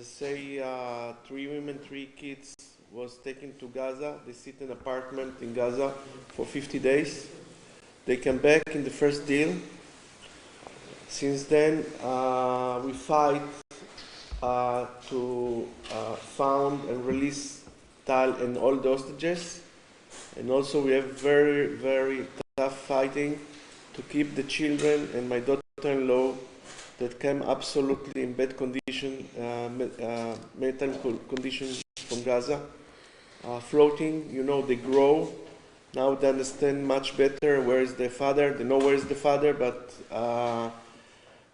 they say, 3 women, 3 kids was taken to Gaza. They sit in an apartment in Gaza for 50 days. They came back in the first deal. Since then, we fight to found and release Tal and all the hostages. And also we have very, very tough fighting to keep the children and my daughter-in-law that came absolutely in bad condition, mental condition from Gaza, floating. You know, they grow. Now they understand much better where is their father. They know where is the father, but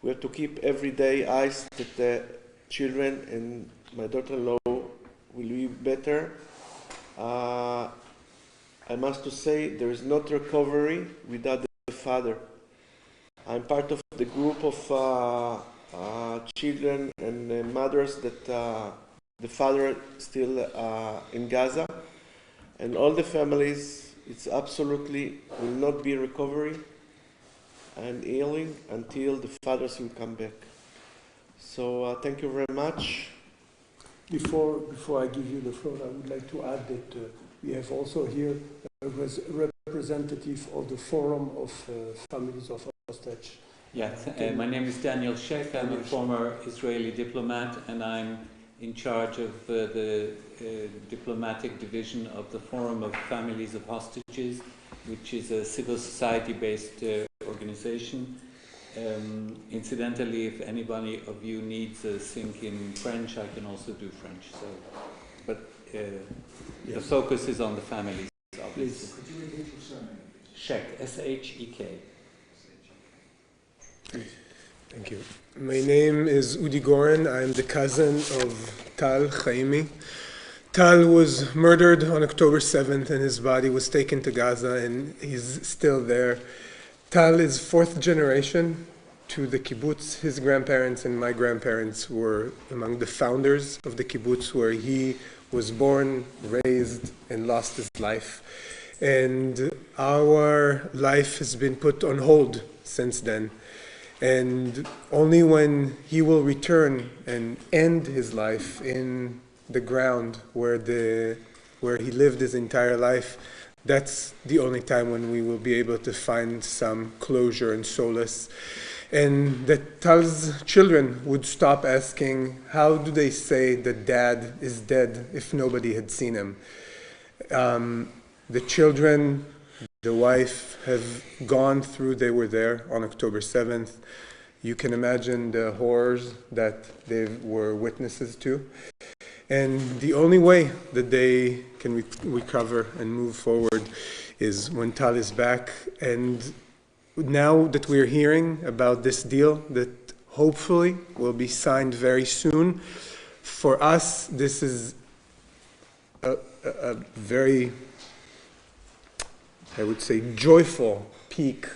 we have to keep every day eyes that the children and my daughter-in-law will be better. I must to say there is not recovery without the father. I'm part of the group of children and mothers that the father still in Gaza, and all the families, it's absolutely will not be recovery and healing until the fathers will come back. So thank you very much. Before I give you the floor, I would like to add that we have also here a representative of the Forum of Families of Hostage. Yes, my name is Daniel Sheikh. I'm a former Israeli diplomat, and I'm in charge of the diplomatic division of the Forum of Families of Hostages, which is a civil society-based organization. Incidentally, if anybody of you needs a sync in French, I can also do French. So, but yes. The focus is on the families, obviously. Could you repeat your surname? Sheikh, S-H-E-K. Thank you. My name is Udi Goren. I'm the cousin of Tal Chaimi. Tal was murdered on October 7th, and his body was taken to Gaza, and he's still there. Tal is 4th generation to the kibbutz. His grandparents and my grandparents were among the founders of the kibbutz, where he was born, raised, and lost his life. And our life has been put on hold since then. And only when he will return and end his life in the ground where he lived his entire life, that's the only time when we will be able to find some closure and solace. And that Tal's children would stop asking, how do they say that dad is dead if nobody had seen him? The children, the wife, have gone through, they were there on October 7th. You can imagine the horrors that they were witnesses to. And the only way that they can recover and move forward is when Tal is back. And now that we're hearing about this deal that hopefully will be signed very soon, for us this is a very, I would say, joyful peak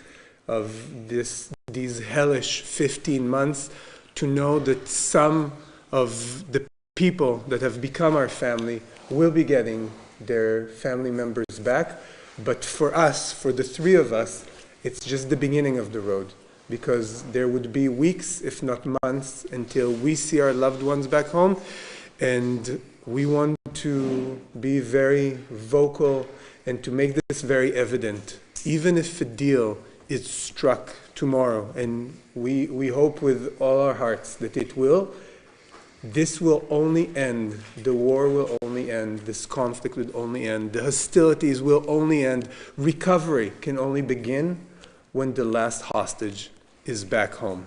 of these hellish 15 months, to know that some of the people that have become our family will be getting their family members back. But for us, for the three of us, it's just the beginning of the road, because there would be weeks, if not months, until we see our loved ones back home. And we want to be very vocal and to make this very evident. Even if a deal is struck tomorrow, and we hope with all our hearts that it will, this will only end, the war will only end, this conflict will only end, the hostilities will only end, recovery can only begin when the last hostage is back home.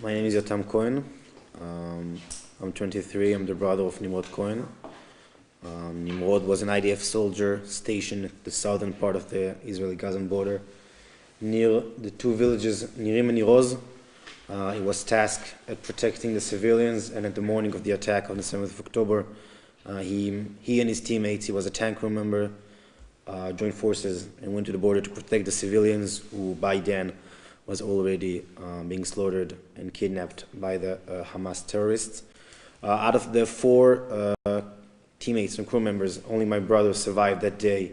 My name is Yotam Cohen. I'm 23, I'm the brother of Nimrod Cohen. Nimrod was an IDF soldier stationed at the southern part of the Israeli-Gazan border, near the two villages, Nirim and Niroz. He was tasked at protecting the civilians, and at the morning of the attack on the 7th of October, he and his teammates, he was a tank crew member, joined forces and went to the border to protect the civilians who by then was already being slaughtered and kidnapped by the Hamas terrorists. Out of the 4 teammates and crew members, only my brother survived that day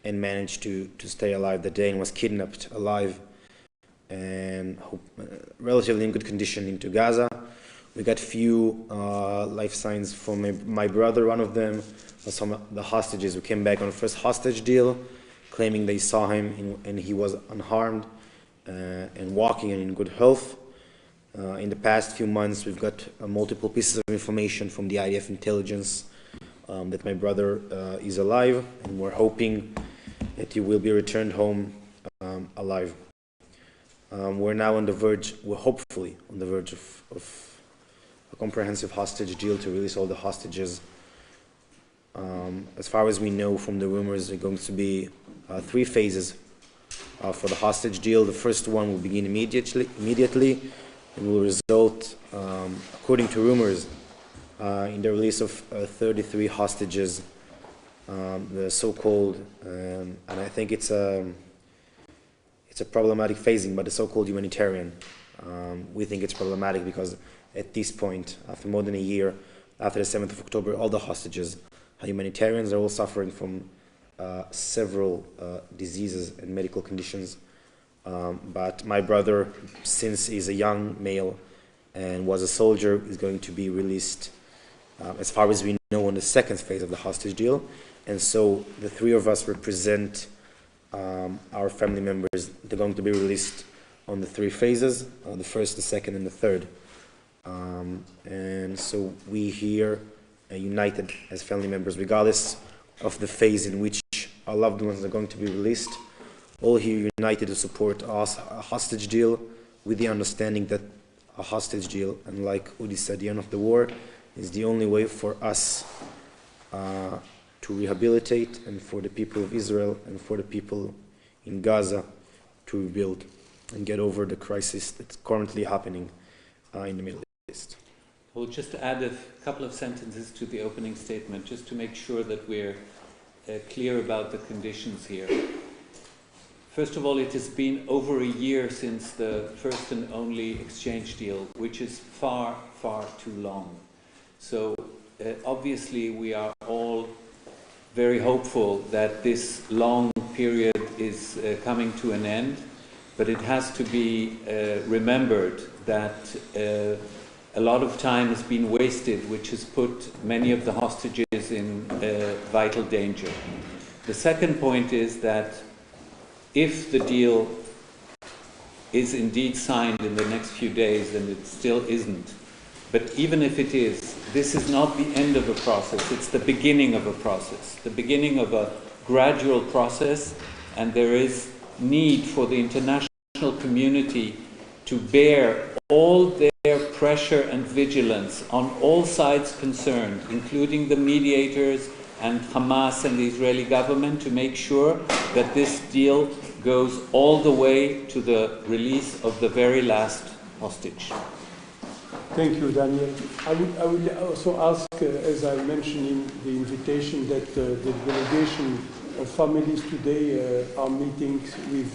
and managed to stay alive that day, and was kidnapped alive and relatively in good condition into Gaza. We got few life signs from my brother. One of them was some of the hostages who came back on the first hostage deal, claiming they saw him and he was unharmed and walking and in good health. In the past few months, we've got multiple pieces of information from the IDF intelligence that my brother is alive, and we're hoping that he will be returned home alive. We're now on the verge, we're hopefully on the verge of a comprehensive hostage deal to release all the hostages. As far as we know from the rumors, there are going to be 3 phases for the hostage deal. The first one will begin immediately and will result, according to rumors, in the release of 33 hostages, the so-called, and I think it's a problematic phasing, but the so-called humanitarian. We think it's problematic because at this point, after more than a year, after the 7th of October, all the hostages are humanitarians. They're all suffering from several diseases and medical conditions. But my brother, since he's a young male and was a soldier, is going to be released, as far as we know, on the second phase of the hostage deal. And so the 3 of us represent our family members. They're going to be released on the 3 phases, the first, the second, and the third. And so we here united as family members, regardless of the phase in which our loved ones are going to be released, all here united to support us, a hostage deal, with the understanding that a hostage deal, and like Udi said, the end of the war, is the only way for us to rehabilitate, and for the people of Israel and for the people in Gaza to rebuild and get over the crisis that's currently happening in the Middle East. Well, just to add a couple of sentences to the opening statement, just to make sure that we're clear about the conditions here. First of all, it has been over a year since the first and only exchange deal, which is far, far too long. So obviously we are all very hopeful that this long period is coming to an end, but it has to be remembered that a lot of time has been wasted, which has put many of the hostages in vital danger. The second point is that if the deal is indeed signed in the next few days, and it still isn't, but even if it is, this is not the end of a process, it's the beginning of a process, the beginning of a gradual process, and there is need for the international community to bear all their pressure and vigilance on all sides concerned, including the mediators and Hamas and the Israeli government, to make sure that this deal goes all the way to the release of the very last hostage. Thank you, Daniel. I would also ask, as I mentioned in the invitation, that the delegation of families today are meeting with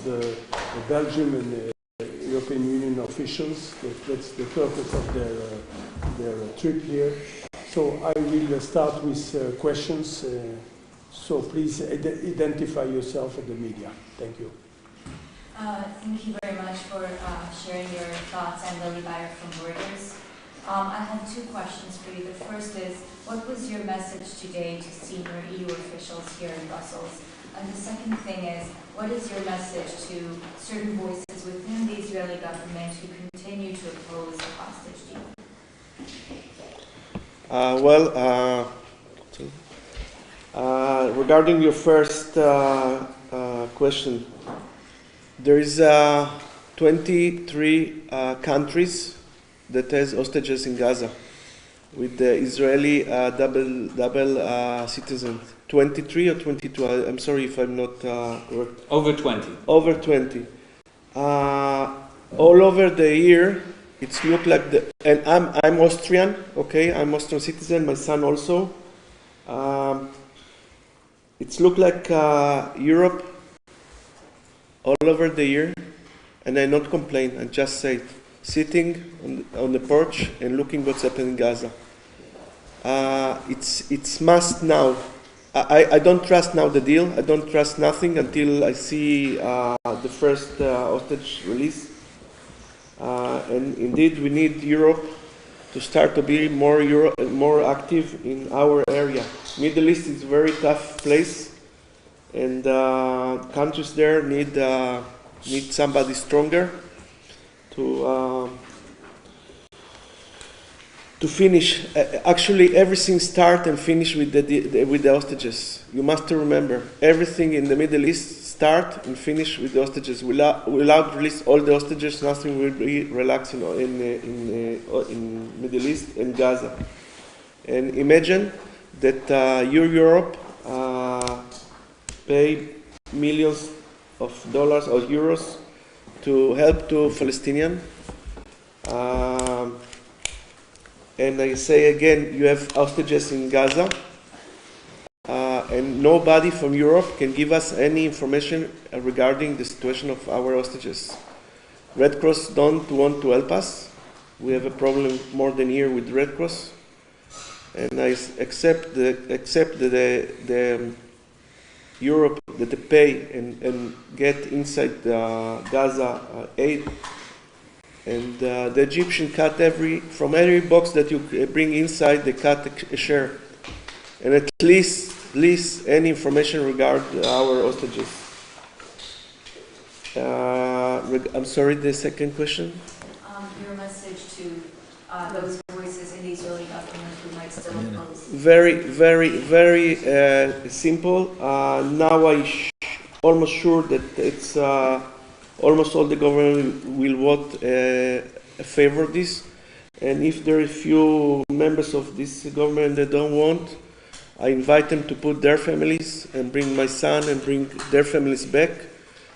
Belgium and European Union officials. That's the purpose of their trip here. So I will start with questions. So please identify yourself at the media. Thank you. Thank you very much for sharing your thoughts. I'm Lily Bayer from Reuters. I have 2 questions for you. The first is, what was your message today to senior EU officials here in Brussels? And the second thing is, what is your message to certain voices within the Israeli government who continue to oppose the hostage deal? Regarding your first question, there is 23 countries that has hostages in Gaza, with the Israeli double citizens. 23 or 22? I'm sorry if I'm not correct. Over 20. Over 20. All over the year, it's look like and I'm Austrian. Okay, I'm Austrian citizen. My son also. It's look like Europe all over the year, and I not complain. I just say it. Sitting on the porch and looking what's happening in Gaza. It's must now. I don't trust now the deal. I don't trust nothing until I see the first hostage release. And indeed, we need Europe to start to be more active in our area. Middle East is a very tough place, and countries there need somebody stronger to finish. Actually, everything start and finish with the hostages. You must remember, everything in the Middle East start and finish with the hostages. Without release all the hostages, nothing will be relaxed in Middle East and Gaza. And imagine that Europe pay millions of dollars or euros to help to Palestinians. And I say again, you have hostages in Gaza, and nobody from Europe can give us any information regarding the situation of our hostages. Red Cross don't want to help us. We have a problem more than a year with Red Cross, and I accept the Europe that they pay and get inside Gaza aid. And the Egyptian cut from every box that you bring inside, they cut a share. And at least any information regarding our hostages. I'm sorry, the second question? Your message to those voices in the Israeli government who might still oppose. Very simple. Now almost sure that it's almost all the government will vote favor this, and if there are few members of this government that don't want, I invite them to put their families and bring my son and bring their families back,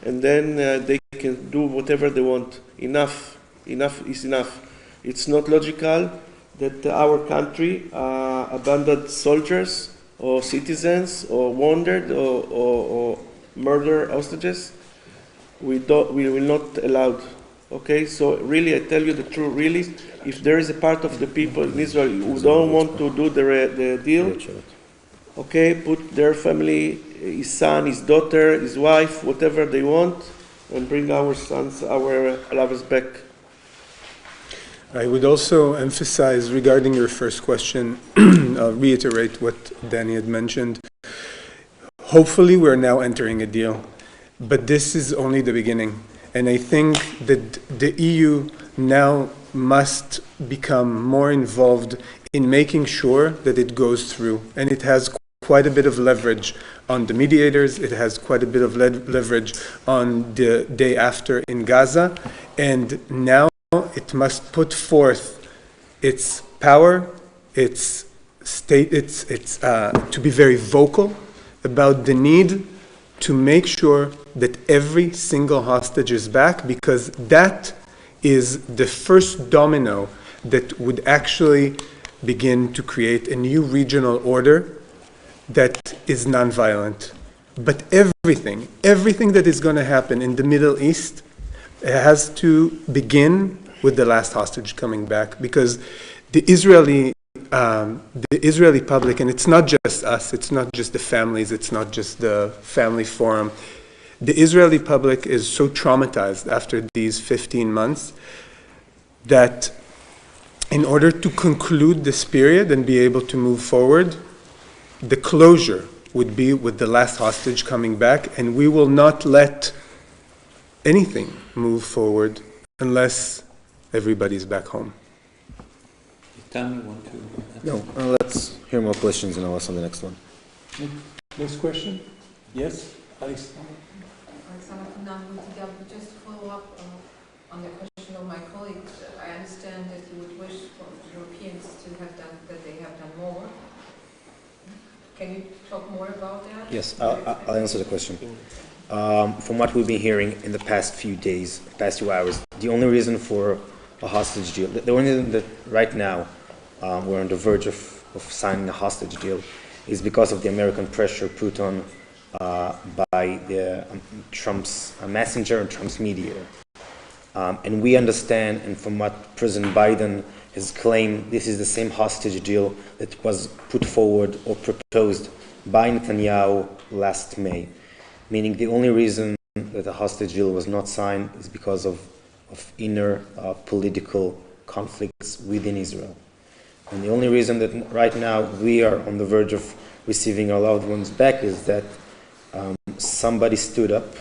and then they can do whatever they want. Enough is enough. It's not logical that our country abandoned soldiers or citizens or wounded or murder hostages. We will not allow. Okay, so really, I tell you the truth. Really, if there is a part of the people in Israel who don't want to do the deal, okay, put their family, his son, his daughter, his wife, whatever they want, and bring our sons, our lovers back. I would also emphasize regarding your first question, I'll reiterate what Danny had mentioned. Hopefully, we're now entering a deal. But this is only the beginning. And I think that the EU now must become more involved in making sure that it goes through. And it has quite a bit of leverage on the mediators. It has quite a bit of leverage on the day after in Gaza. And now it must put forth its power, its to be very vocal about the need to make sure that every single hostage is back, because that is the first domino that would actually begin to create a new regional order that is nonviolent. But everything that is going to happen in the Middle East has to begin with the last hostage coming back, because the Israeli public, and it's not just us, it's not just the families, it's not just the family forum. The Israeli public is so traumatized after these 15 months that in order to conclude this period and be able to move forward, the closure would be with the last hostage coming back, and we will not let anything move forward unless everybody's back home. Tammy, want to? No, let's hear more questions and I'll ask on the next one. Next question? Yes, Alex. Just to follow up on the question of my colleague, I understand that you would wish for Europeans to have done, that they have done more. Can you talk more about that? Yes, I'll answer the question. From what we've been hearing in the past few days, past few hours, the only reason for a hostage deal, the only reason that right now we're on the verge of signing a hostage deal is because of the American pressure put on by the Trump's messenger and Trump's mediator. And we understand, and from what President Biden has claimed, this is the same hostage deal that was put forward or proposed by Netanyahu last May. Meaning the only reason that the hostage deal was not signed is because of inner political conflicts within Israel. And the only reason that right now we are on the verge of receiving our loved ones back is that somebody stood up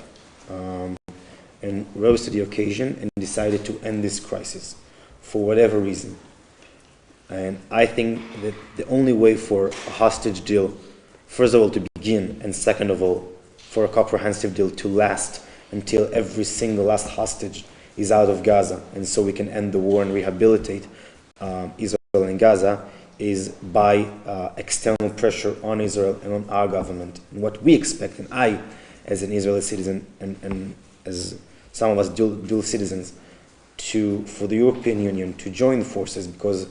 and rose to the occasion and decided to end this crisis for whatever reason. And I think that the only way for a hostage deal, first of all, to begin, and second of all, for a comprehensive deal to last until every single last hostage is out of Gaza, and so we can end the war and rehabilitate Israel and Gaza, is by external pressure on Israel and on our government. And what we expect, and I, as an Israeli citizen, and as some of us dual citizens, for the European Union to join forces, because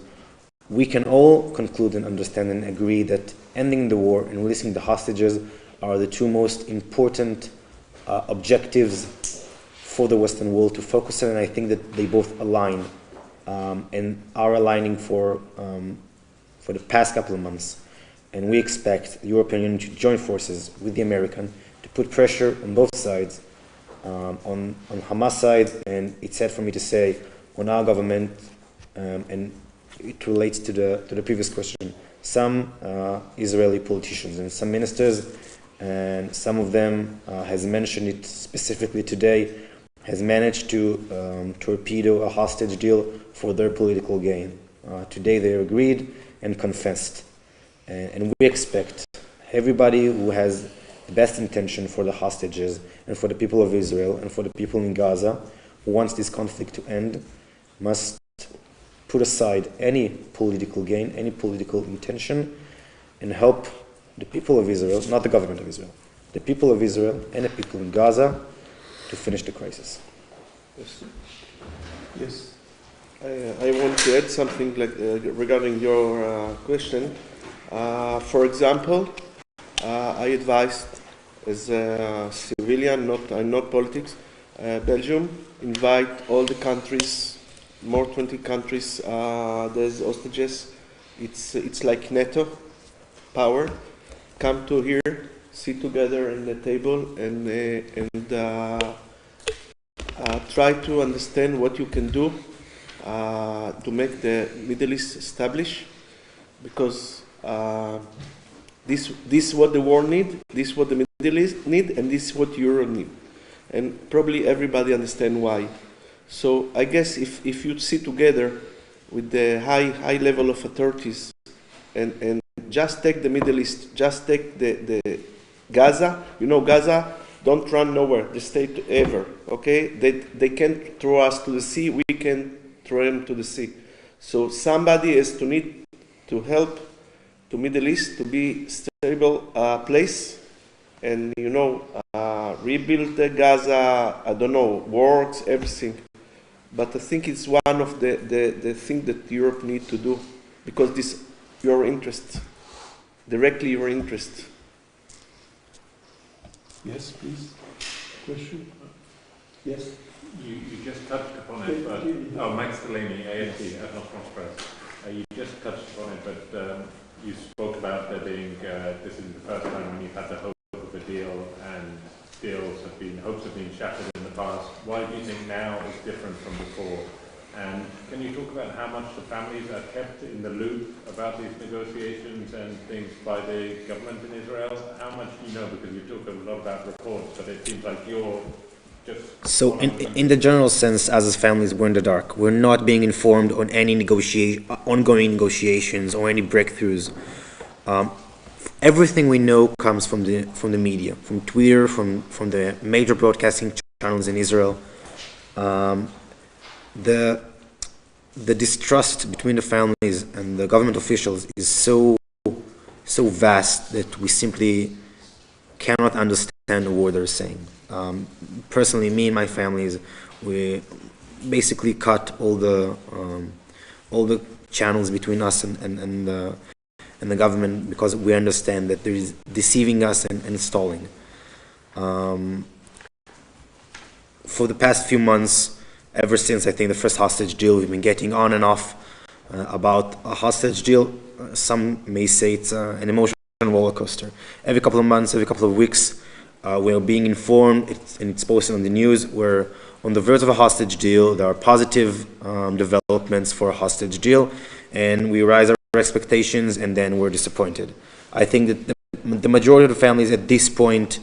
we can all conclude and understand and agree that ending the war and releasing the hostages are the two most important objectives for the Western world to focus on, and I think that they both align and are aligning for the past couple of months. And we expect the European Union to join forces with the American to put pressure on both sides, on Hamas side, and it's sad for me to say, on our government, and it relates to the previous question. Some Israeli politicians and some ministers, and some of them has mentioned it specifically today, has managed to torpedo a hostage deal for their political gain. Today they agreed and confessed. And we expect everybody who has the best intention for the hostages and for the people of Israel and for the people in Gaza who wants this conflict to end must put aside any political gain, any political intention, and help the people of Israel, not the government of Israel, the people of Israel and the people in Gaza to finish the crisis. Yes. Yes. I want to add something regarding your question. For example, I advised as a civilian, I'm not politics, Belgium, invite all the countries, more 20 countries, there's hostages. It's like NATO power. Come to here, sit together in the table, and try to understand what you can do to make the Middle East establish, because this is what the war need, this is what the Middle East need, and this is what Europe need, and probably everybody understand why. So I guess if you sit together with the high level of authorities and just take the Middle East, just take the Gaza, Gaza don't run nowhere, they stay ever, okay? They can't throw us to the sea, we can throw them to the sea. So somebody has to need to help to Middle East to be stable place, and rebuild the Gaza, I don't know, works, everything. But I think it's one of the things that Europe need to do, because this your interest, directly your interest. Yes, please. Question? Yes. You just touched upon it, but Mike Stellini, AFP, Ethnos Press. You just touched upon it, but you spoke about there being this is the first time when you've had the hope of a deal, and hopes have been shattered in the past. Why do you think now is different from before? And can you talk about how much the families are kept in the loop about these negotiations and things by the government in Israel? How much do you know? Because you talk a lot about reports, but it seems like you're just... So in the general sense, as families, we're in the dark. We're not being informed on any ongoing negotiations or any breakthroughs. Everything we know comes from the media, from Twitter, from the major broadcasting channels in Israel. The distrust between the families and the government officials is so vast that we simply cannot understand the word they're saying. Personally, me and my families, we basically cut all the channels between us and the government, because we understand that there is deceiving us and stalling. For the past few months, ever since I think the first hostage deal, we've been getting on and off about a hostage deal. Some may say it's an emotional roller coaster. Every couple of months, every couple of weeks, we're being informed, and it's posted on the news, we're on the verge of a hostage deal. There are positive developments for a hostage deal, and we raise our expectations and then were disappointed. I think that the majority of the families at this point,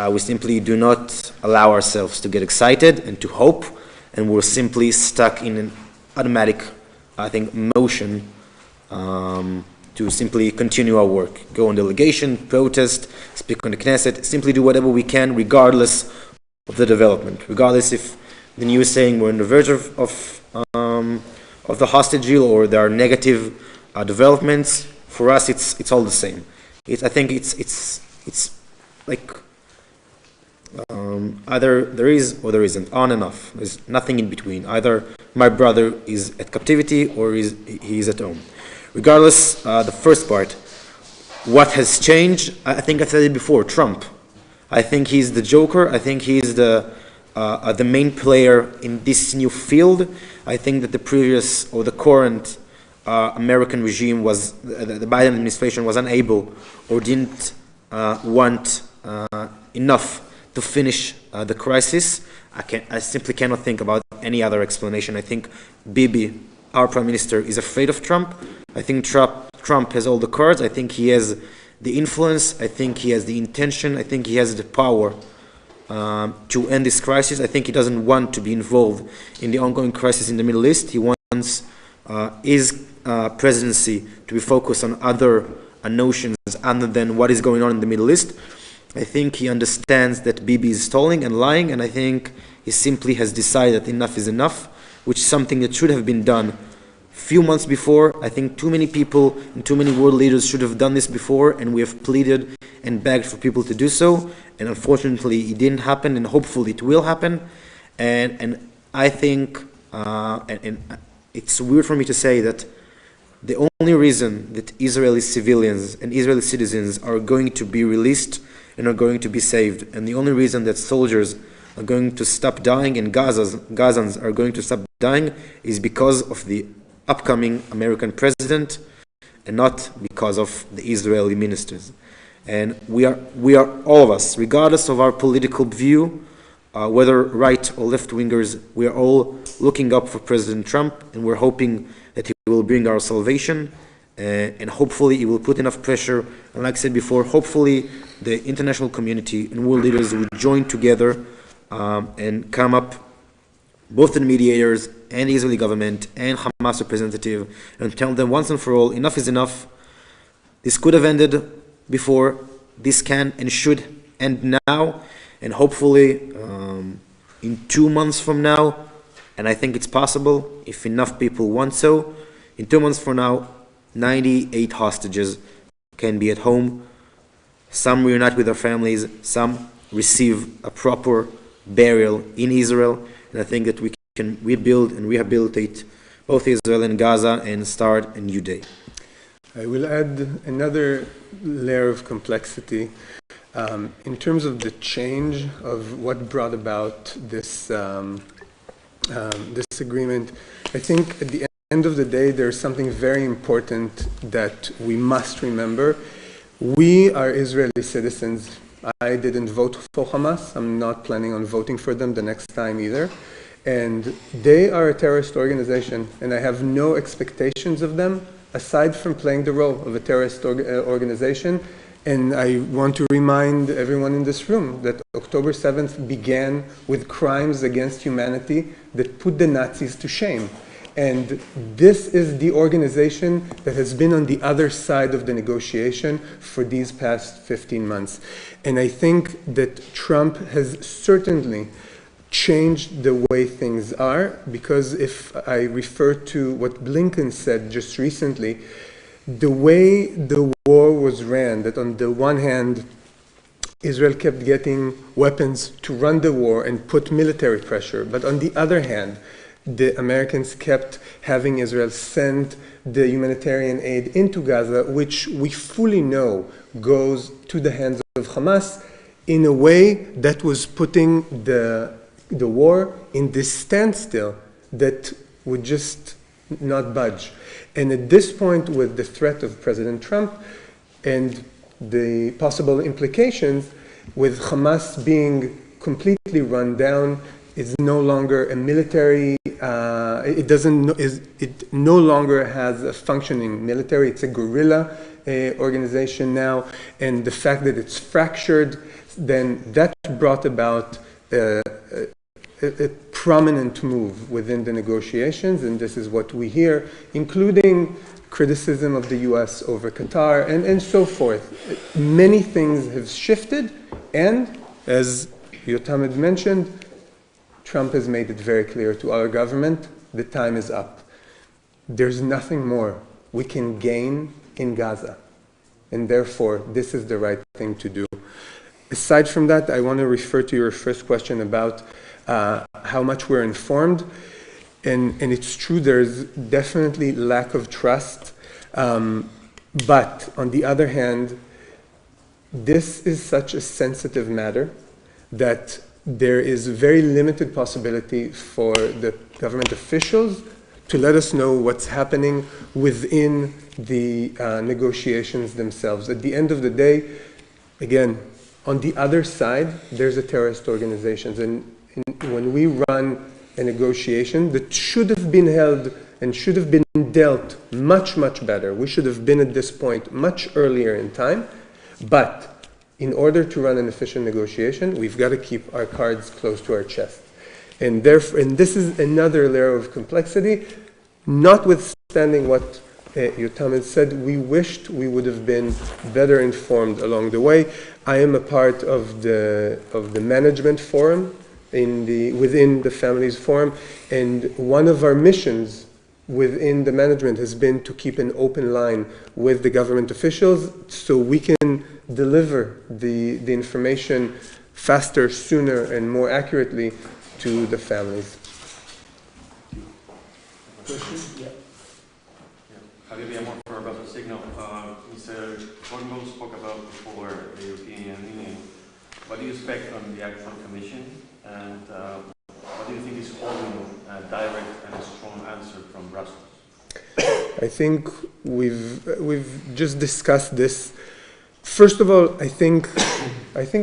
we simply do not allow ourselves to get excited and to hope, and we're simply stuck in an automatic, I think, motion to simply continue our work. Go on delegation, protest, speak on the Knesset, simply do whatever we can regardless of the development. Regardless if the news saying we're on the verge of the hostage deal or there are negative developments, for us it's all the same. I think it's like either there is or there isn't, on and off. There's nothing in between. Either my brother is at captivity or he is at home. Regardless, the first part, what has changed? I think I said it before, Trump. I think he's the joker. I think he's the main player in this new field. I think that the previous or the current American regime was, the Biden administration was unable or didn't want enough to finish the crisis. I simply cannot think about any other explanation. I think Bibi, our prime minister, is afraid of Trump. I think Trump has all the cards. I think he has the influence. I think he has the intention. I think he has the power to end this crisis. I think he doesn't want to be involved in the ongoing crisis in the Middle East. He wants his presidency to be focused on other notions other than what is going on in the Middle East. I think he understands that Bibi is stalling and lying, and I think he simply has decided that enough is enough, which is something that should have been done few months before. I think too many people and too many world leaders should have done this before, and we have pleaded and begged for people to do so, and unfortunately it didn't happen, and hopefully it will happen. And I think and it's weird for me to say that the only reason that Israeli civilians and Israeli citizens are going to be released and are going to be saved, and the only reason that soldiers are going to stop dying and Gazans are going to stop dying is because of the upcoming American president and not because of the Israeli ministers. And we are all of us, regardless of our political view, whether right or left-wingers, we are all looking up for President Trump, and we're hoping that he will bring our salvation, and hopefully he will put enough pressure. And like I said before, hopefully the international community and world leaders will join together and come up, both the mediators and the Israeli government and Hamas representative, and tell them once and for all, enough is enough. This could have ended before. This can and should end now, and hopefully in 2 months from now, and I think it's possible if enough people want so, in 2 months from now, 98 hostages can be at home. Some reunite with their families, some receive a proper burial in Israel, and I think that we can rebuild and rehabilitate both Israel and Gaza and start a new day. I will add another layer of complexity in terms of the change of what brought about this this agreement. I think at the end of the day, there's something very important that we must remember. We are Israeli citizens. I didn't vote for Hamas. I'm not planning on voting for them the next time either. And they are a terrorist organization, and I have no expectations of them aside from playing the role of a terrorist organization. And I want to remind everyone in this room that October 7th began with crimes against humanity that put the Nazis to shame. And this is the organization that has been on the other side of the negotiation for these past 15 months. And I think that Trump has certainly changed the way things are, because if I refer to what Blinken said just recently, the way the war was ran, that on the one hand, Israel kept getting weapons to run the war and put military pressure, but on the other hand, the Americans kept having Israel send the humanitarian aid into Gaza, which we fully know goes to the hands of Hamas, in a way that was putting the war in this standstill that would just not budge. And at this point, with the threat of President Trump and the possible implications with Hamas being completely run down, is no longer a military, it no longer has a functioning military, it's a guerrilla organization now, and the fact that it's fractured, then that brought about a prominent move within the negotiations, and this is what we hear, including criticism of the US over Qatar, and so forth. Many things have shifted, and as Yotam had mentioned, Trump has made it very clear to our government, the time is up. There's nothing more we can gain in Gaza, and therefore this is the right thing to do. Aside from that, I want to refer to your first question about how much we're informed, and it's true there's definitely lack of trust, but on the other hand, this is such a sensitive matter that there is very limited possibility for the government officials to let us know what's happening within the negotiations themselves. At the end of the day, again, on the other side, there's a terrorist organizations, and when we run a negotiation that should have been held and should have been dealt much, much better. We should have been at this point much earlier in time, but in order to run an efficient negotiation, we've got to keep our cards close to our chest. And therefore, and this is another layer of complexity, notwithstanding what Yotam had said, we wished we would have been better informed along the way. I am a part of the management forum within the Families Forum, and one of our missions within the management has been to keep an open line with the government officials so we can deliver the information faster, sooner, and more accurately to the families. Question? Yeah. Javier for about the signal. Mr. Cornwell spoke about before the European Union. What do you expect from the Action Commission, and what do you think is holding a direct and a strong answer from Brussels? I think we've just discussed this. First of all, I think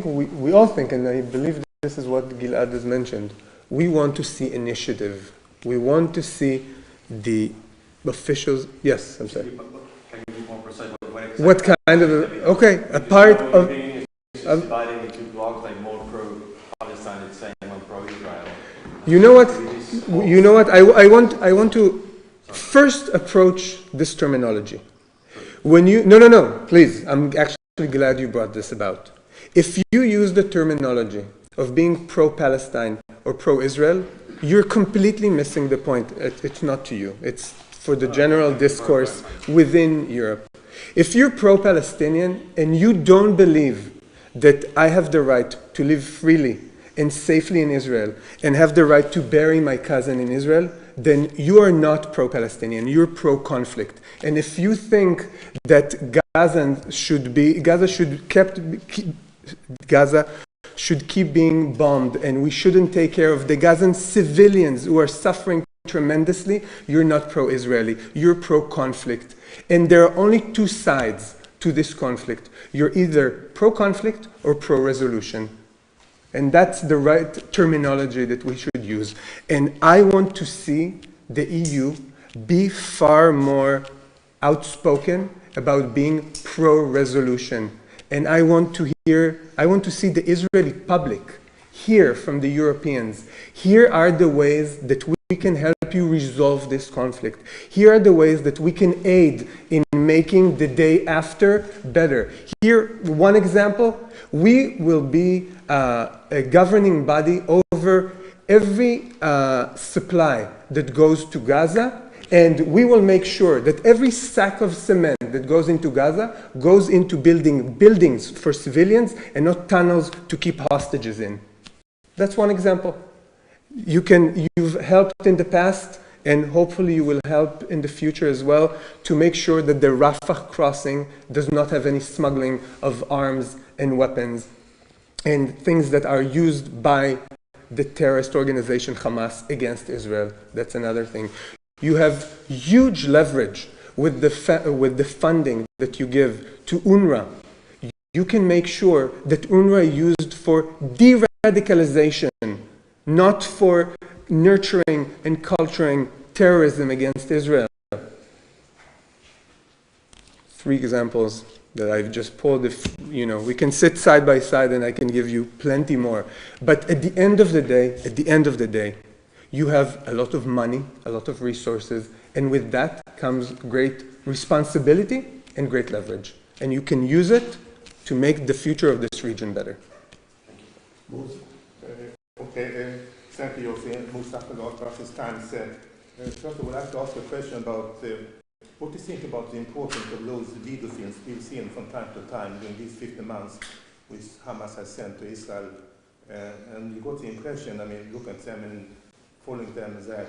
we all think, and I believe this is what Gilad has mentioned, we want to see initiative. We want to see the officials. Yes, I'm sorry. Can you be more precise? What kind of okay? A part of dividing into blocks, like more pro-Palestine, it's saying more pro-Israel. You know what? You know what? I want to first approach this terminology. When you no, please. I'm actually glad you brought this about. If you use the terminology of being pro-Palestine or pro-Israel, you're completely missing the point. It's not to you. It's for the general discourse within Europe. If you're pro-Palestinian and you don't believe that I have the right to live freely and safely in Israel and have the right to bury my cousin in Israel, then you are not pro-Palestinian, you're pro-conflict. And if you think that Gaza should keep being bombed and we shouldn't take care of the Gazan civilians who are suffering tremendously, you're not pro-Israeli, you're pro-conflict. And there are only two sides to this conflict. You're either pro-conflict or pro-resolution. And that's the right terminology that we should use. And I want to see the EU be far more outspoken about being pro-resolution. And I want to see the Israeli public hear from the Europeans. Here are the ways that we can help you resolve this conflict. Here are the ways that we can aid in making the day after better. Here, one example, we will be a governing body over every supply that goes to Gaza, and we will make sure that every sack of cement that goes into Gaza goes into building buildings for civilians and not tunnels to keep hostages in. That's one example. You've helped in the past, and hopefully you will help in the future as well to make sure that the Rafah crossing does not have any smuggling of arms and weapons and things that are used by the terrorist organization Hamas against Israel. That's another thing. You have huge leverage with the funding that you give to UNRWA. You can make sure that UNRWA is used for de-radicalization not for nurturing and culturing terrorism against Israel. 3 examples that I've just pulled. If we can sit side by side, and I can give you plenty more. But at the end of the day, you have a lot of money, a lot of resources, and with that comes great responsibility and great leverage. And you can use it to make the future of this region better. Okay, thank you, Mustafa Pakistan said. First, I would like to ask a question about what do you think about the importance of those video films we've seen from time to time during these 50 months which Hamas has sent to Israel? And you got the impression, look at them and following them, that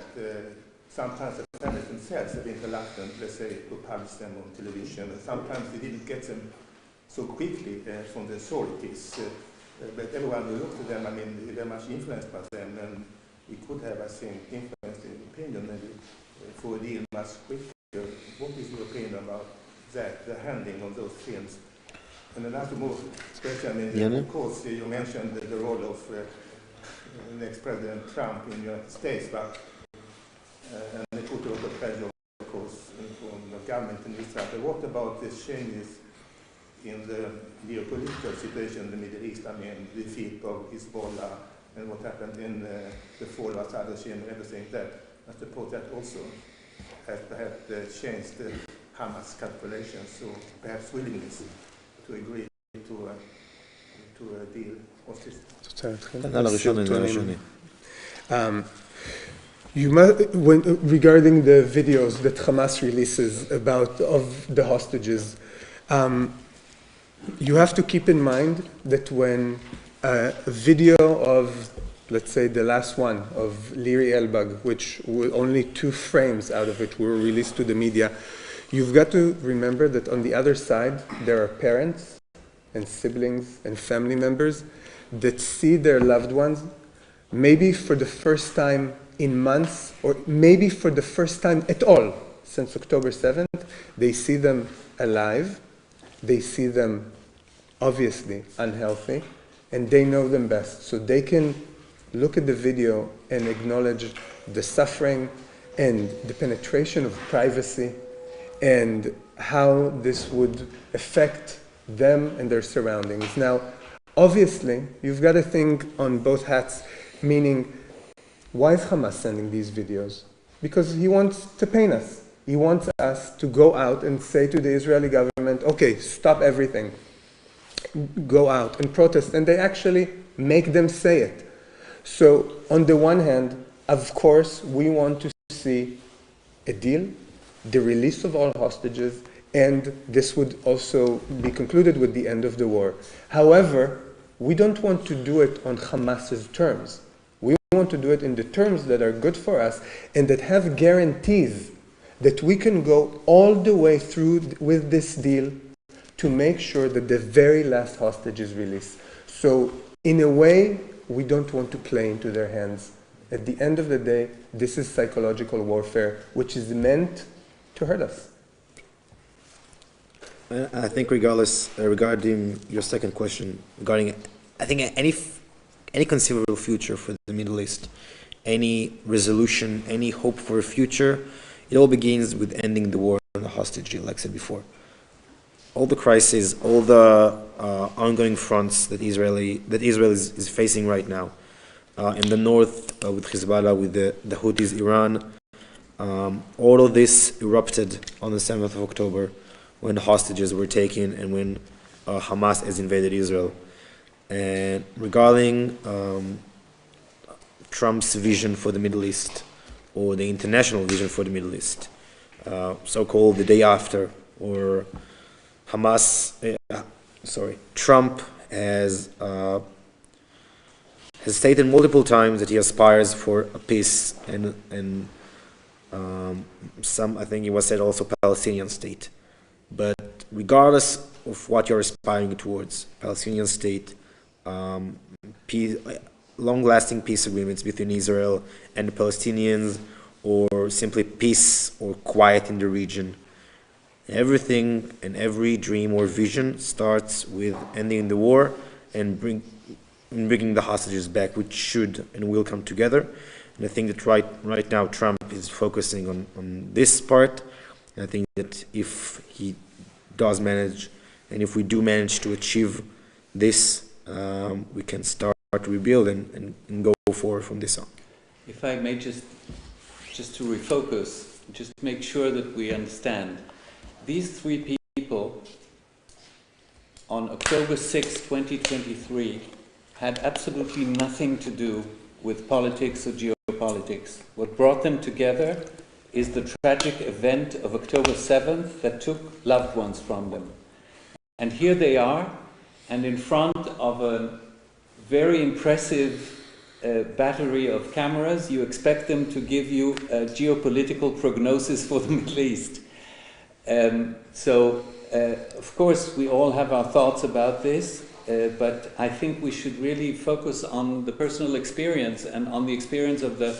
sometimes the families themselves have been reluctant, let's say, to publish them on television. And sometimes they didn't get them so quickly from the authorities. But everyone who looked at them, they were much influenced by them, and we could have, I think, influenced the opinion maybe for a deal much quicker. What is your opinion about that, the handling of those films? And another more question, of course, you mentioned the role of next President Trump in the United States, but and they put a lot of pressure, of course, from the government in Israel. But what about the changes in the geopolitical situation in the Middle East? The defeat of Hezbollah and what happened in the fall of Assad regime and everything that, I suppose that also has perhaps changed the Hamas calculations, or perhaps willingness to agree to a deal. What's this? Regarding the videos that Hamas releases of the hostages, you have to keep in mind that when a video of, let's say, the last one of Liri Elbag, which were only 2 frames out of it were released to the media, you've got to remember that on the other side there are parents and siblings and family members that see their loved ones maybe for the first time in months, or maybe for the first time at all since October 7th. They see them alive, they see them obviously unhealthy, and they know them best. So they can look at the video and acknowledge the suffering and the penetration of privacy and how this would affect them and their surroundings. Now, obviously, you've got to think on both hats, meaning, why is Hamas sending these videos? Because he wants to pain us. He wants us to go out and say to the Israeli government, okay, stop everything. Go out and protest. And they actually make them say it. So, on the one hand, of course, we want to see a deal, the release of all hostages, and this would also be concluded with the end of the war. However, we don't want to do it on Hamas's terms. We want to do it in the terms that are good for us and that have guarantees that we can go all the way through with this deal to make sure that the very last hostage is released. So, in a way, we don't want to play into their hands. At the end of the day, this is psychological warfare, which is meant to hurt us. I think regarding your second question, regarding, I think any conceivable future for the Middle East, any resolution, any hope for a future, it all begins with ending the war and the hostage deal, like I said before. All the crises, all the ongoing fronts that Israel is facing right now, in the north with Hezbollah, with the Houthis, Iran, all of this erupted on the 7th of October when hostages were taken and when Hamas has invaded Israel. And regarding Trump's vision for the Middle East, or the international vision for the Middle East, so-called the day after, or Trump has stated multiple times that he aspires for a peace and I think it was said also Palestinian state. But regardless of what you're aspiring towards, Palestinian state, long-lasting peace agreements between Israel and the Palestinians, or simply peace or quiet in the region, everything and every dream or vision starts with ending the war and in bringing the hostages back, which should and will come together. And I think that right now Trump is focusing on this part. And I think that if he does manage, and if we do manage to achieve this, we can start to rebuild and go forward from this on. If I may just to refocus, just make sure that we understand. These three people on October 6, 2023 had absolutely nothing to do with politics or geopolitics. What brought them together is the tragic event of October 7th that took loved ones from them. And here they are, and in front of a very impressive battery of cameras, you expect them to give you a geopolitical prognosis for the Middle East. Of course, we all have our thoughts about this, but I think we should really focus on the personal experience and on the experience of the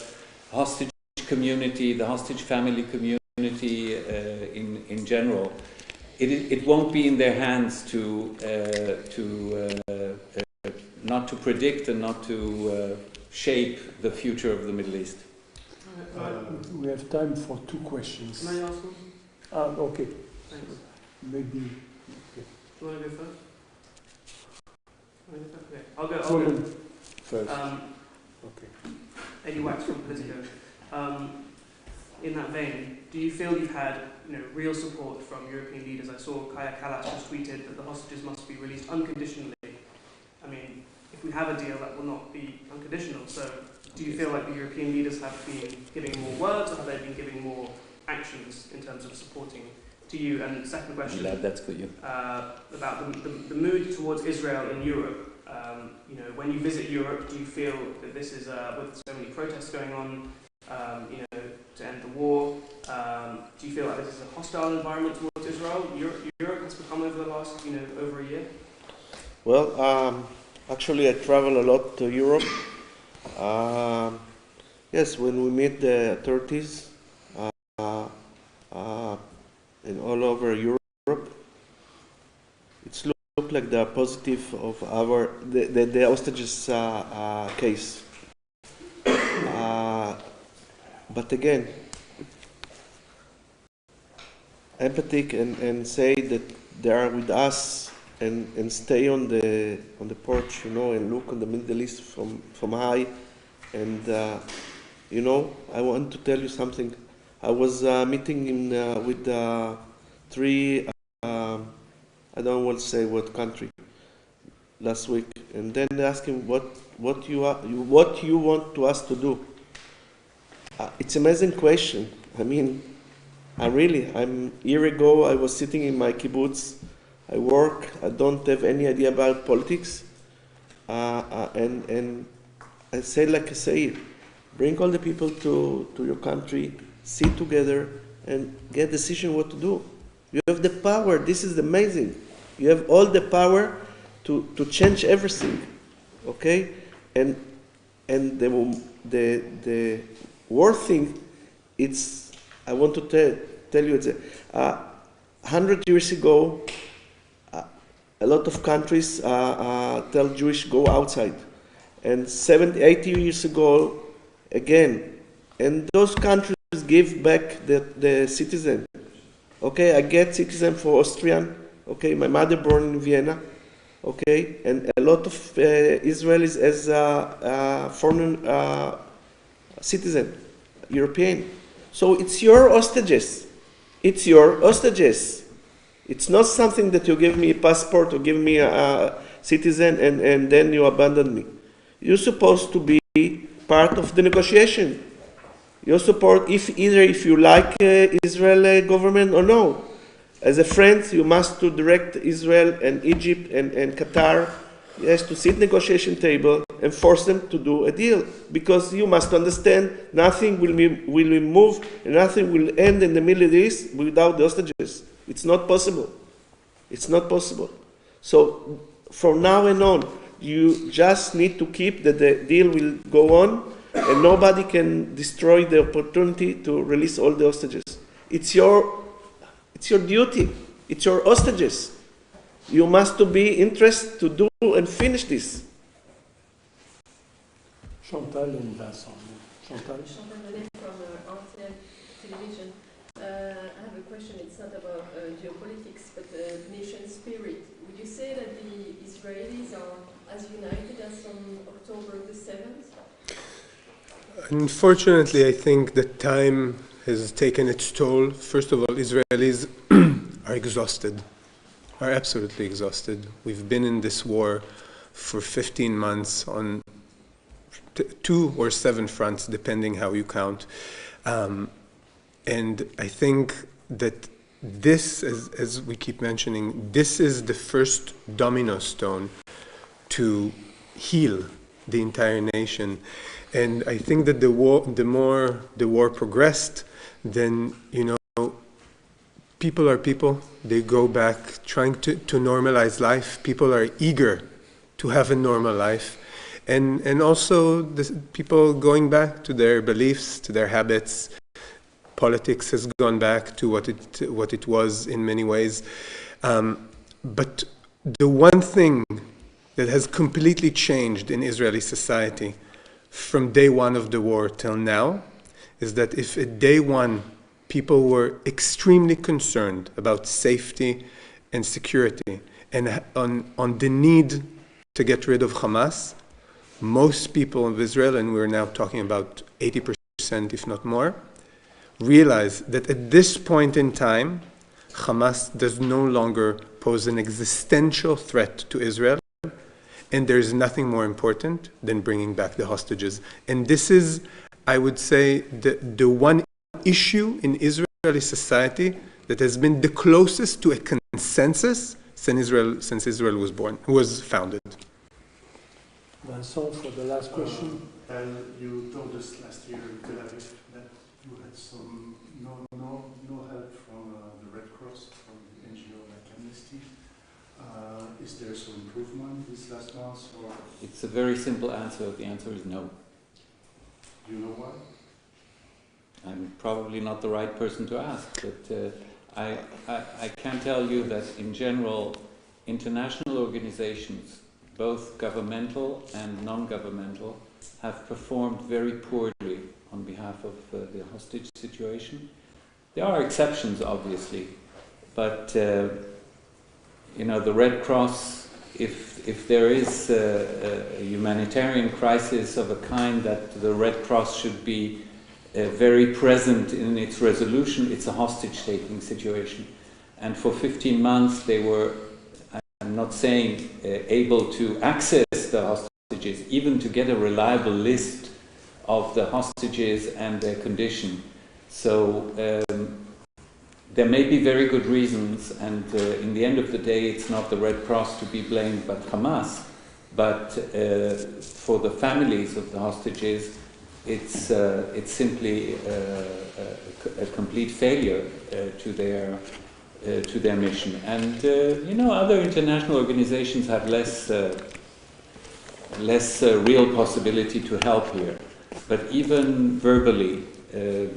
hostage community, the hostage family community in general. It won't be in their hands not to predict and not to shape the future of the Middle East. We have time for two questions. Can I ask one? Okay. Thanks. Maybe. Do you want to go first? Okay. I'll go first. Okay. Eddie Wax from Politico. In that vein, do you feel you've had real support from European leaders? I saw Kaya Kallas just tweeted that the hostages must be released unconditionally. I mean, if we have a deal, that will not be unconditional. So do you feel like the European leaders have been giving more words, or have they been giving more actions in terms of supporting to you? And the second question, That's for you. About the mood towards Israel in Europe. When you visit Europe, do you feel that this is, with so many protests going on, to end the war, do you feel like this is a hostile environment towards Israel? Europe has become over the last, over a year? Well, actually I travel a lot to Europe. Yes, when we meet the authorities in all over Europe, it's look like the positive of the hostages case. But again, empathic and say that they are with us and stay on the porch, and look on the Middle East from high. And I want to tell you something. I was meeting with three. I don't want to say what country last week, and then they asked him what you want us to do. It's an amazing question. I mean, a year ago I was sitting in my kibbutz. I work. I don't have any idea about politics, and I say like I say, bring all the people to your country, sit together, and get a decision what to do. You have the power. This is amazing. You have all the power to change everything, okay? And the worst thing, I want to tell you, 100 years ago, a lot of countries tell Jewish go outside, and 70, 80 years ago, again, and those countries give back the citizen. Okay, I get citizen for Austrian. Okay, my mother born in Vienna. Okay, and a lot of Israelis as foreign citizen, European. So it's your hostages. It's your hostages. It's not something that you give me a passport or give me a citizen and then you abandon me. You're supposed to be part of the negotiation. You support if you like Israel government or no. As a friend, you must to direct Israel and Egypt and Qatar, yes, to sit negotiation table and force them to do a deal. Because you must understand, nothing will move and nothing will end in the Middle East without the hostages. It's not possible. It's not possible. So from now on, you just need to keep that the deal will go on, and nobody can destroy the opportunity to release all the hostages. It's your duty. It's your hostages. You must to be interested to do and finish this. Chantal and Vincent. Chantal? Chantal René from RTL Television. I have a question. It's not about geopolitics, but nation spirit. Would you say that the Israelis are as united as on October the 7th? Unfortunately, I think that time has taken its toll. First of all, Israelis are exhausted, are absolutely exhausted. We've been in this war for 15 months on 2 or 7 fronts, depending how you count. And I think that this, as we keep mentioning, this is the first domino stone to heal the entire nation. And I think that the more the war progressed, then, people are people. They go back trying to normalize life. People are eager to have a normal life. And also people going back to their beliefs, to their habits. Politics has gone back to what it was in many ways. But the one thing that has completely changed in Israeli society from day one of the war till now is that if at day one people were extremely concerned about safety and security and on the need to get rid of Hamas, most people of Israel, and we're now talking about 80% if not more, realize that at this point in time, Hamas does no longer pose an existential threat to Israel, and there is nothing more important than bringing back the hostages. And this is, I would say, the one issue in Israeli society that has been the closest to a consensus since Israel was founded. Vincent, for the last question. You told us last year in Tel Aviv that you had no help from the Red Cross, from the NGO like Amnesty. Is there some improvement this last month? Or? It's a very simple answer. The answer is no. Do you know why? I'm probably not the right person to ask, but I can tell you that in general, international organizations, both governmental and non-governmental, have performed very poorly on behalf of the hostage situation. There are exceptions, obviously, but the Red Cross, if there is a humanitarian crisis of a kind that the Red Cross should be very present in its resolution, it's a hostage-taking situation. And for 15 months they were, I'm not saying able to access the hostages, even to get a reliable list of the hostages and their condition. So there may be very good reasons, and in the end of the day it's not the Red Cross to be blamed but Hamas, but for the families of the hostages it's simply a complete failure to their mission. And other international organizations have less real possibility to help here. But even verbally, there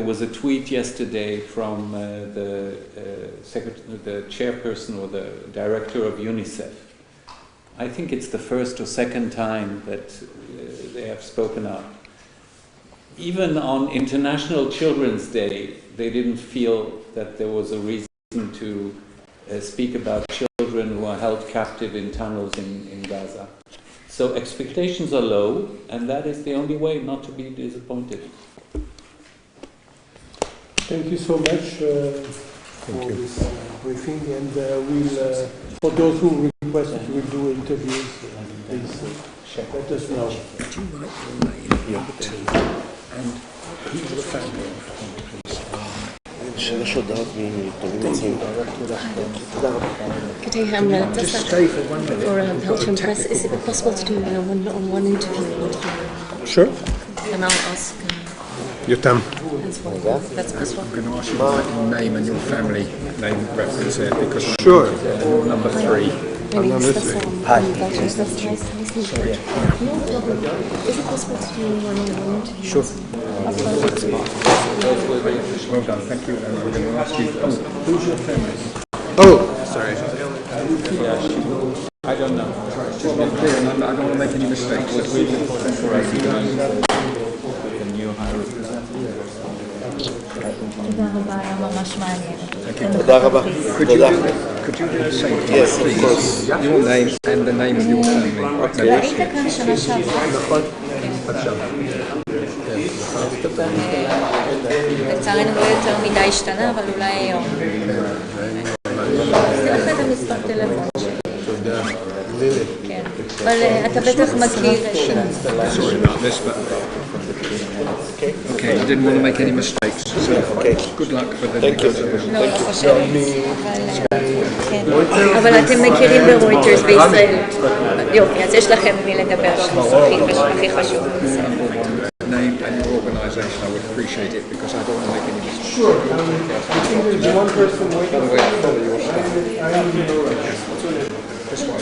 was a tweet yesterday from the chairperson or the director of UNICEF. I think it's the first or second time that they have spoken up. Even on International Children's Day, they didn't feel that there was a reason to speak about children who are held captive in tunnels in Gaza. So expectations are low, and that is the only way not to be disappointed. Thank you so much for this briefing, and we'll, for those who requested, we'll do interviews. Please let us know. Could I just for Belgian press, is it possible to do a one-on-one interview? Sure. And I'll ask. Yotam. That's possible. I'm going to ask you your name and your family name reference there because sure. Number 3. Number 3. Hi. That's nice to meet you. Is it possible to do a one-on-one interview? Sure. Well done, thank you. And we're going to ask you, who's your family? Oh, sorry. I don't know. It's just not clear, and I don't want to make any mistakes. Was really important for us to learn the new high representative. תודה רבה, היה ממש מעניין. תודה רבה. Could you just say, Yes, of please, course. your name and the name of your family? ראית כאן שנה שעברה? לצערנו לא יותר מדי השתנה, אבל אולי היום. עשיתי לך את המספר טלפון שלי. תודה. כן, אבל אתה בטח מכיר את... Sorry about this, but... Okay, you didn't want to make any mistakes, so good luck for the... Thank you. לא, לא חושבת, אבל אתם מכירים ברויטרס בישראל. יופי, אז יש לכם מי לדבר, הכי חשוב. Name and your organisation, I would appreciate it because I don't want to make any mistakes. Sure. There's one person waiting. By the way, I follow your stuff. This way.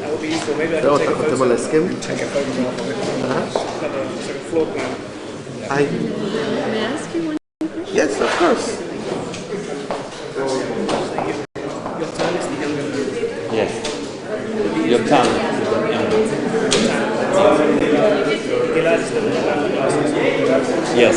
That would be useful. Maybe I זהו, can take a אתה חותם photo. על ההסכם? Take a photograph of it. Have a floor plan. Hi. May I ask you one question? Yes, of course. Your turn is the younger group. Yes. Your tongue. Gilad is the last. Yes.